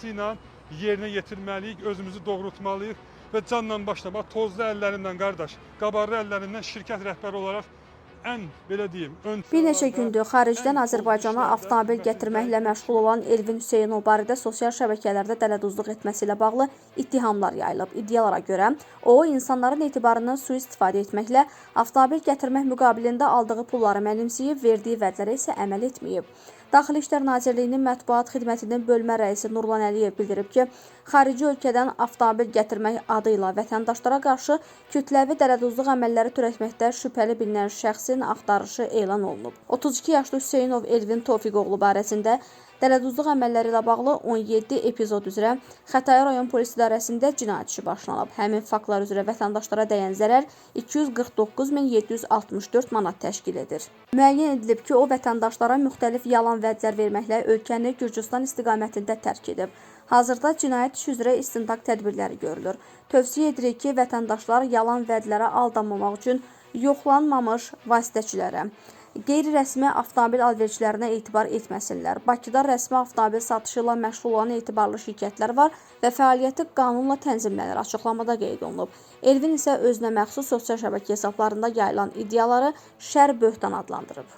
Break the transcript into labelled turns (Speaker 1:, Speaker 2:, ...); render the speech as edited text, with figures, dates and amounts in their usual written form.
Speaker 1: ilə yerinə yetirməliyik, özümüzü doğrultmalıyıq və canla başlamaq, tozlu əllərindən qardaş, qabarlı əllərindən şirkət rəhbəri olaraq ən, belə deyim,
Speaker 2: Bir neçə gündür xaricdən Azərbaycana avtomobil gətirməklə məşğul olan Elvin Hüseynov barədə sosial şəbəkələrdə dələduzluq etməsi ilə bağlı ittihamlar yayılıb. İddialara görə o, insanların etibarından sui-istifadə etməklə avtomobil gətirmək müqabilində aldığı pulları mənimsəyib, verdiyi vədlərə isə əməl etməyib. Daxili İşlər Nazirliyinin mətbuat xidmətinin bölmə rəisi Nurlan Əliyev bildirib ki, xarici ölkədən avtomobil gətirmək adı ilə vətəndaşlara qarşı kütləvi dələduzluq əməlləri törətməkdə şübhəli bilinən şəxsin axtarışı elan olunub. 32 yaşlı Hüseynov Elvin Tofiqoğlu barəsində dələduzluq əməlləri ilə bağlı 17 epizod üzrə Xətai rayon polis idarəsində cinayət işi başlanıb. Həmin faktlar üzrə vətəndaşlara dəyən zərər 249.764 manat təşkil edir. Müəyyən edilib ki, o vətəndaşlara müxtəlif yalan vədlər verməklə ölkəni Gürcüstan istiqamətində tərk edib. Hazırda cinayət işi üzrə istintaq tədbirləri görülür. Tövsiyə edirik ki, vətəndaşlar yalan vədlərə aldanmamaq üçün yoxlanmamış vasitəçilərə, qeyri-rəsmi avtomobil alverçilərinə etibar etməsinlər. Bakıda rəsmi avtomobil satışı ilə məşğul olan etibarlı şirkətlər var və fəaliyyəti qanunla tənzimlənir, açıqlamada qeyd olunub. Elvin isə özünə məxsus sosial şəbəkə hesablarında yayılan iddiaları şər böhtan adlandırıb.